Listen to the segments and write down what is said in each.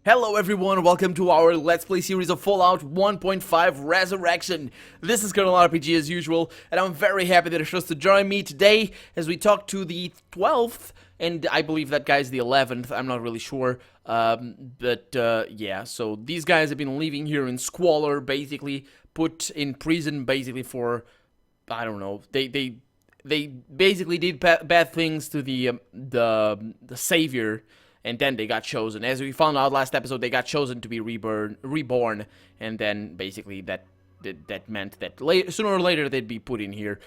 Hello everyone, welcome to our Let's Play series of Fallout 1.5 Resurrection. This is Colonel RPG as usual, and I'm very happy that you're supposed to join me today as we talk to the 12th, and I believe that guy's the 11th, I'm not really sure. Yeah, so these guys have been living here in squalor, basically, put in prison basically for, I don't know, they basically did bad things to the savior. And then they got chosen. As we found out last episode, they got chosen to be reborn, and then basically that meant that sooner or later they'd be put in here.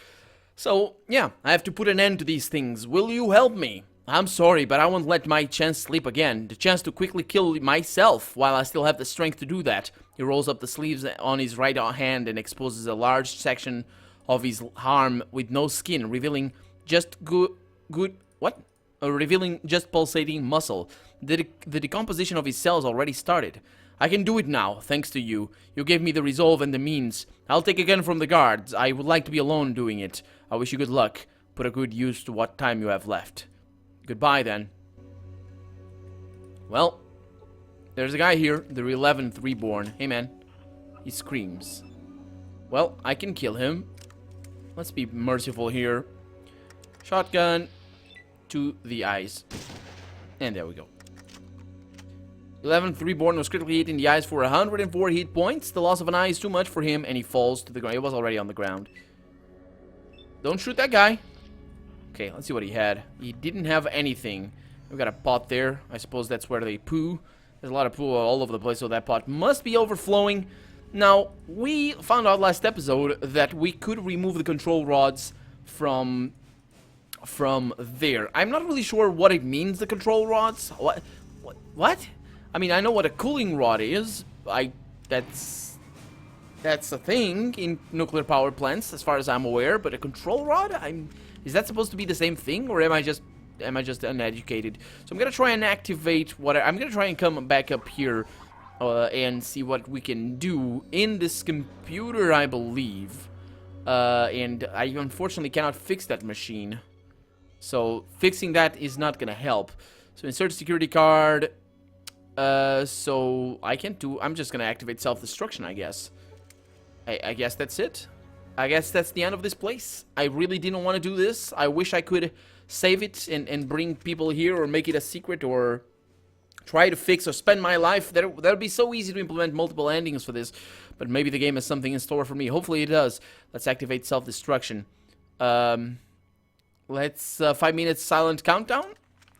So yeah, I have to put an end to these things. Will you help me? I'm sorry, but I won't let my chance slip again. The chance to quickly kill myself while I still have the strength to do that. He rolls up the sleeves on his right hand and exposes a large section of his arm with no skin, revealing just revealing just pulsating muscle. The decomposition of his cells already started. I can do it now, thanks to you. You gave me the resolve and the means. I'll take again from the guards. I would like to be alone doing it. I wish you good luck. Put a good use to what time you have left. Goodbye, then. Well, there's a guy here, the 11th reborn. Hey, man. He screams. Well, I can kill him. Let's be merciful here. Shotgun to the eyes. And there we go. 11th reborn was critically hit in the eyes for 104 hit points. The loss of an eye is too much for him, and he falls to the ground. He was already on the ground. Don't shoot that guy. Okay, let's see what he had. He didn't have anything. We've got a pot there. I suppose that's where they poo. There's a lot of poo all over the place, so that pot must be overflowing. Now, we found out last episode that we could remove the control rods from there. I'm not really sure what it means, the control rods. What? I mean, I know what a cooling rod is. That's a thing in nuclear power plants, as far as I'm aware. But a control rod? Is that supposed to be the same thing, or am I just uneducated? So I'm gonna try and activate I'm gonna try and come back up here and see what we can do in this computer, I believe. And I unfortunately cannot fix that machine. So fixing that is not gonna help. So insert security card. So I'm just gonna activate self-destruction, I guess. I guess that's it. I guess that's the end of this place. I really didn't want to do this. I wish I could save it and bring people here, or make it a secret, or try to fix or spend my life. That would be so easy to implement multiple endings for this. But maybe the game has something in store for me. Hopefully it does. Let's activate self-destruction. Let's 5 minutes silent countdown.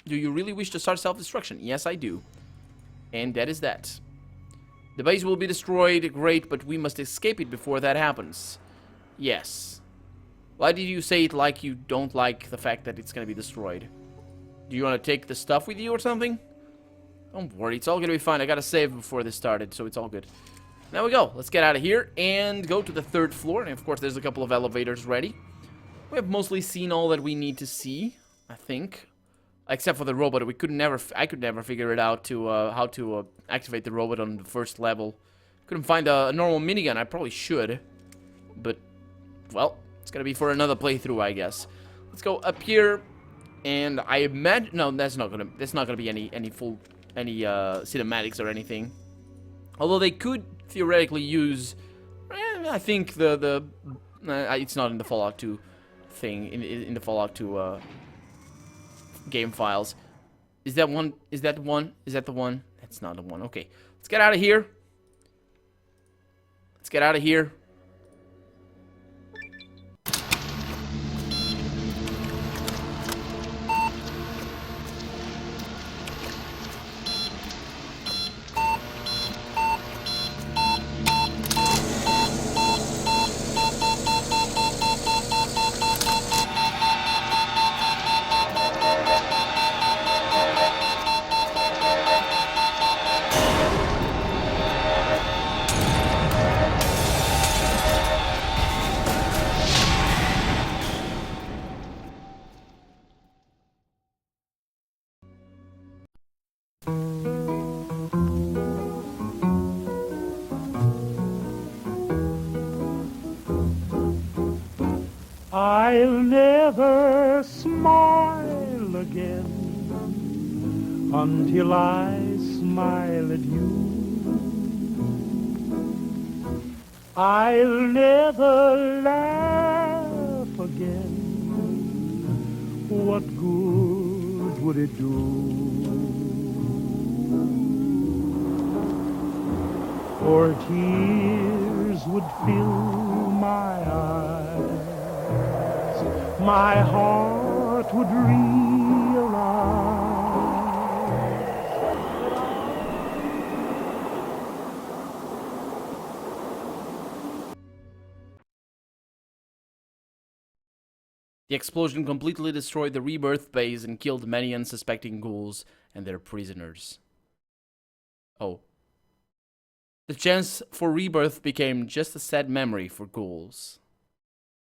Do you really wish to start self-destruction? Yes, I do. And that is that. The base will be destroyed. Great, but we must escape it before that happens. Yes. Why did you say it like you don't like the fact that it's going to be destroyed? Do you want to take the stuff with you or something? Don't worry, it's all going to be fine. I got to save before this started, so it's all good. There we go. Let's get out of here and go to the 3rd floor. And of course, there's a couple of elevators ready. We have mostly seen all that we need to see, I think. Except for the robot. I could never figure it out to how to activate the robot on the 1st level. Couldn't find a normal minigun. I probably should. But, well, it's gonna be for another playthrough, I guess. Let's go up here. And I imagine... No, that's not gonna be any cinematics or anything. Although they could theoretically use... I think it's not in the Fallout 2 thing, in the Fallout 2 game files. Is that one? Is that the one? Is that the one? That's not the one. Okay. Let's get out of here. Let's get out of here. I'll never smile again until I smile smile at you. I'll never laugh again. What good would it do? For tears would fill my eyes, my heart would realize. The explosion completely destroyed the Rebirth base and killed many unsuspecting ghouls and their prisoners. Oh. The chance for rebirth became just a sad memory for ghouls.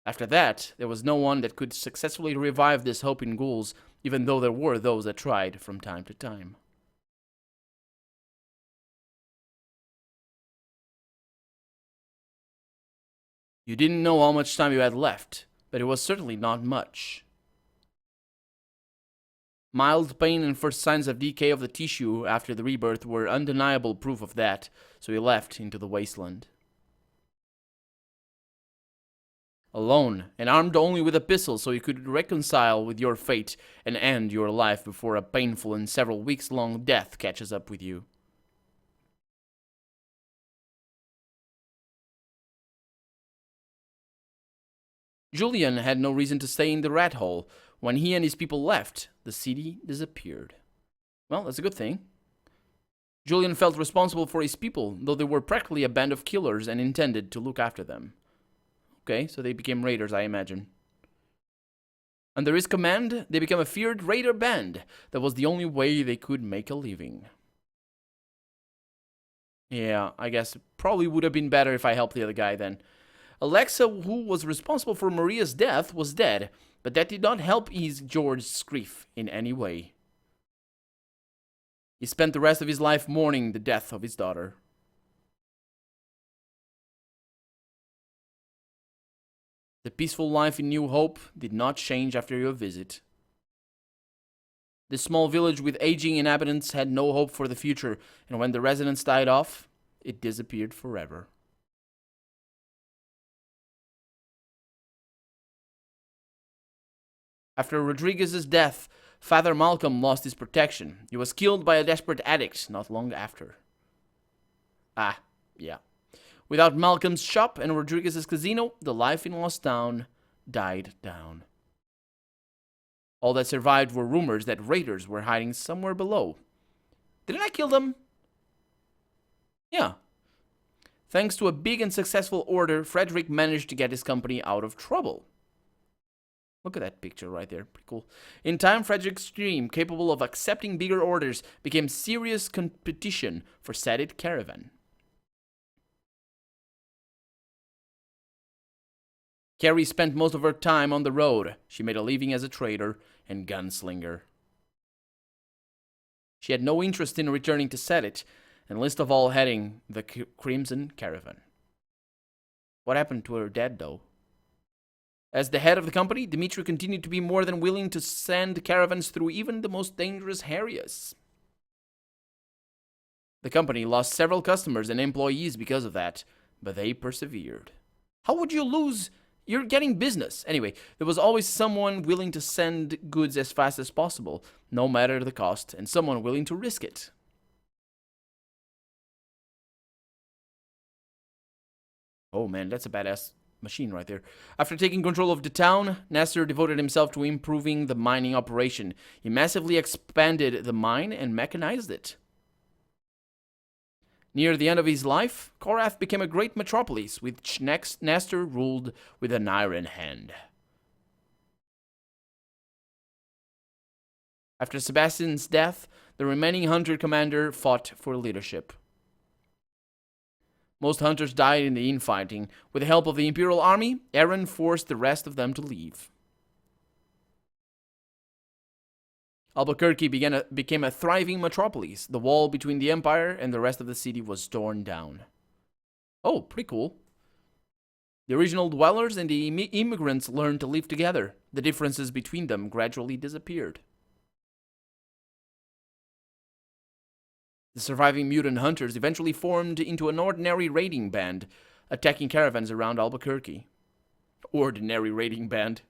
After that, there was no one that could successfully revive this hope in ghouls, even though there were those that tried from time to time. You didn't know how much time you had left, but it was certainly not much. Mild pain and first signs of decay of the tissue after the rebirth were undeniable proof of that, so he left into the wasteland. Alone, and armed only with a pistol so you could reconcile with your fate and end your life before a painful and several weeks-long death catches up with you. Julian had no reason to stay in the rat hole. When he and his people left, the city disappeared. Well, that's a good thing. Julian felt responsible for his people, though they were practically a band of killers and intended to look after them. Okay, so they became raiders, I imagine. Under his command, they became a feared raider band. That was the only way they could make a living. Yeah, I guess it probably would have been better if I helped the other guy then. Alexa, who was responsible for Maria's death, was dead, but that did not help ease George's grief in any way. He spent the rest of his life mourning the death of his daughter. The peaceful life in New Hope did not change after your visit. This small village with aging inhabitants had no hope for the future, and when the residents died off, it disappeared forever. After Rodriguez's death, Father Malcolm lost his protection. He was killed by a desperate addict not long after. Ah, yeah. Without Malcolm's shop and Rodriguez's casino, the life in Lost Town died down. All that survived were rumors that raiders were hiding somewhere below. Didn't I kill them? Yeah. Thanks to a big and successful order, Frederick managed to get his company out of trouble. Look at that picture right there. Pretty cool. In time, Frederick's dream, capable of accepting bigger orders, became serious competition for Sadit Caravan. Carrie spent most of her time on the road. She made a living as a trader and gunslinger. She had no interest in returning to Sadit, and least of all heading the Crimson Caravan. What happened to her dad, though? As the head of the company, Dimitri continued to be more than willing to send caravans through even the most dangerous areas. The company lost several customers and employees because of that, but they persevered. How would you lose? You're getting business. Anyway, there was always someone willing to send goods as fast as possible, no matter the cost, and someone willing to risk it. Oh man, that's a badass machine right there. After taking control of the town, Nasser devoted himself to improving the mining operation. He massively expanded the mine and mechanized it. Near the end of his life, Korath became a great metropolis, which Nasser ruled with an iron hand. After Sebastian's death, the remaining hunter commander fought for leadership. Most hunters died in the infighting. With the help of the Imperial Army, Aaron forced the rest of them to leave. Albuquerque became a thriving metropolis. The wall between the Empire and the rest of the city was torn down. Oh, pretty cool. The original dwellers and the immigrants learned to live together. The differences between them gradually disappeared. The surviving mutant hunters eventually formed into an ordinary raiding band, attacking caravans around Albuquerque. Ordinary raiding band.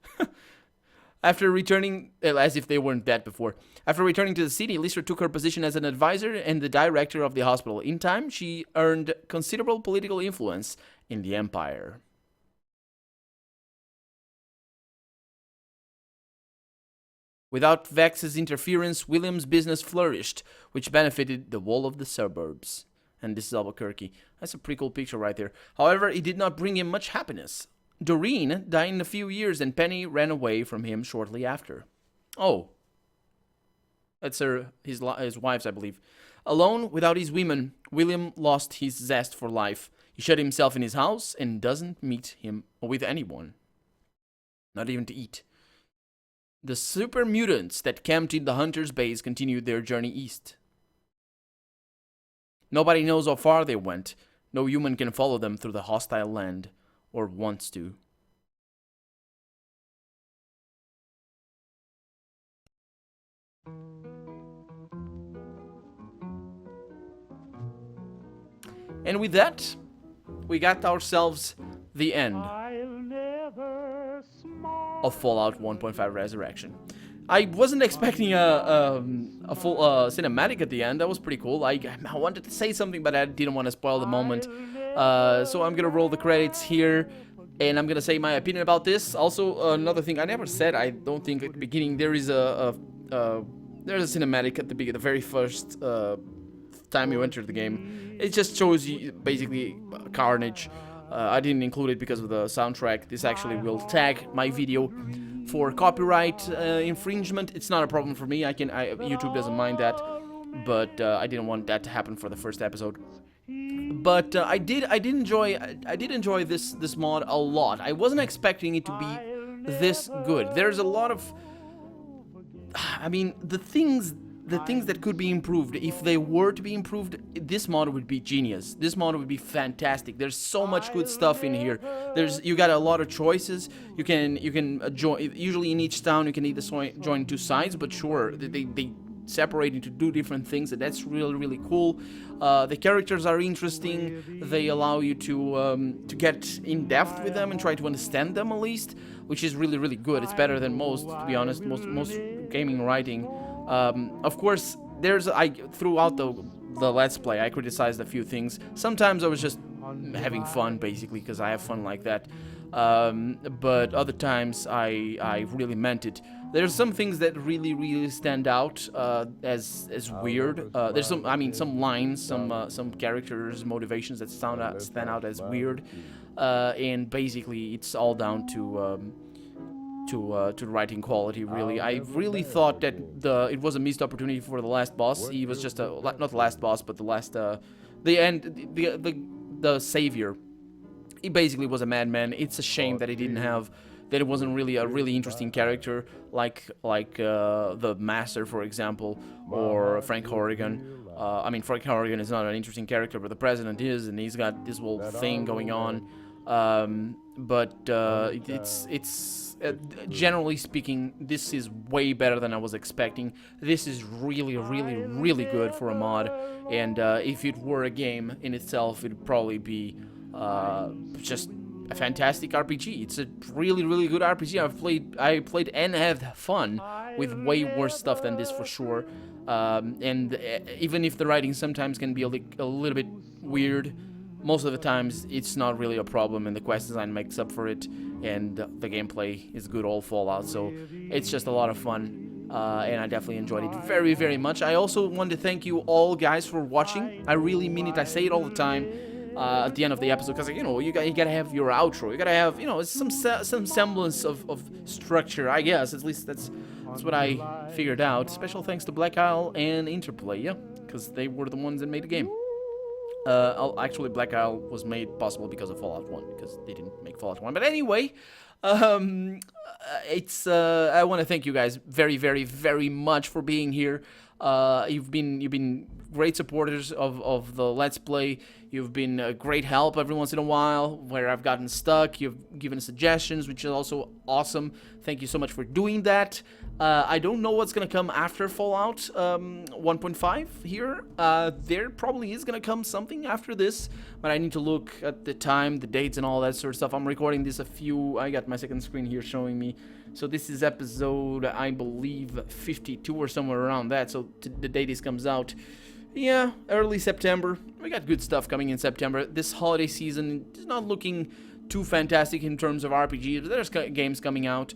After returning, as if they weren't that before. After returning to the city, Lister took her position as an advisor and the director of the hospital. In time, she earned considerable political influence in the empire. Without Vex's interference, William's business flourished, which benefited the whole of the suburbs. And this is Albuquerque. That's a pretty cool picture right there. However, it did not bring him much happiness. Doreen died in a few years, and Penny ran away from him shortly after. Oh. That's his wife's, I believe. Alone, without his women, William lost his zest for life. He shut himself in his house and doesn't meet him with anyone. Not even to eat. The super mutants that camped in the hunter's base continued their journey east. Nobody knows how far they went. No human can follow them through the hostile land. Or wants to. And with that, we got ourselves the end of Fallout 1.5 Resurrection. I wasn't expecting a full cinematic at the end. That was pretty cool. I wanted to say something, but I didn't want to spoil the moment. So I'm gonna roll the credits here, and I'm gonna say my opinion about this. Also, another thing I never said, I don't think at the beginning, there is there's a cinematic at the very first time you enter the game. It just shows you basically carnage. I didn't include it because of the soundtrack. This actually will tag my video for copyright infringement. It's not a problem for me. YouTube doesn't mind that, but I didn't want that to happen for the first episode. But I did enjoy this mod a lot. I wasn't expecting it to be this good. There's a lot of, I mean, the things that could be improved. If they were to be improved, this mod would be genius. This mod would be fantastic. There's so much good stuff in here. You got a lot of choices. You can join. Usually in each town you can either join two sides, but sure, they separate into two different things, and that's really cool. The characters are interesting. They allow you to get in depth with them and try to understand them at least, which is really good. It's better than most, to be honest. Most gaming writing. Of course, throughout the Let's Play, I criticized a few things. Sometimes I was just having fun, basically, because I have fun like that. But other times I really meant it. There's some things that really stand out as weird. There's some lines, some characters' motivations that stand out as weird, and basically it's all down to writing quality. Really, I really thought that it was a missed opportunity for the last boss. He was just not the last boss, but the savior. He basically was a madman. It's a shame that it wasn't really a really interesting character like the Master, for example, or Frank Horrigan. Frank Horrigan is not an interesting character, but the President is, and he's got this whole thing going on. It's generally speaking, this is way better than I was expecting. This is really good for a mod, and if it were a game in itself, it'd probably be just a fantastic RPG. It's a really good RPG. I played and had fun with way worse stuff than this for sure. And even if the writing sometimes can be a little bit weird, most of the times it's not really a problem, and the quest design makes up for it, and the gameplay is good all Fallout. So it's just a lot of fun, and I definitely enjoyed it very much. I also want to thank you all guys for watching. I really mean it. I say it all the time at the end of the episode, because you gotta have your outro. You gotta have some semblance of structure, I guess. At least that's what I figured out. Special thanks to Black Isle and Interplay, yeah, because they were the ones that made the game. Actually, Black Isle was made possible because of Fallout 1, because they didn't make Fallout 1. But anyway, I want to thank you guys very much for being here. You've been great supporters of the Let's Play. You've been a great help every once in a while where I've gotten stuck. You've given suggestions, which is also awesome. Thank you so much for doing that. I don't know what's gonna come after Fallout 1.5 here. There probably is gonna come something after this, but I need to look at the time, the dates, and all that sort of stuff. I'm recording this I got my second screen here showing me. So this is episode, I believe, 52 or somewhere around that. So the day this comes out, yeah, early September. We got good stuff coming in September. This holiday season is not looking too fantastic in terms of RPGs. There's games coming out,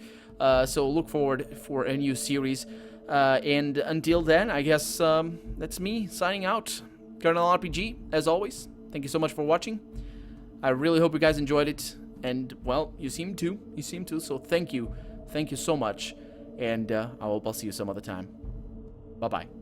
so look forward for a new series. And until then, I guess that's me signing out. Colonel RPG, as always. Thank you so much for watching. I really hope you guys enjoyed it. And, well, you seem to. You seem to, so thank you. Thank you so much. And I'll see you some other time. Bye-bye.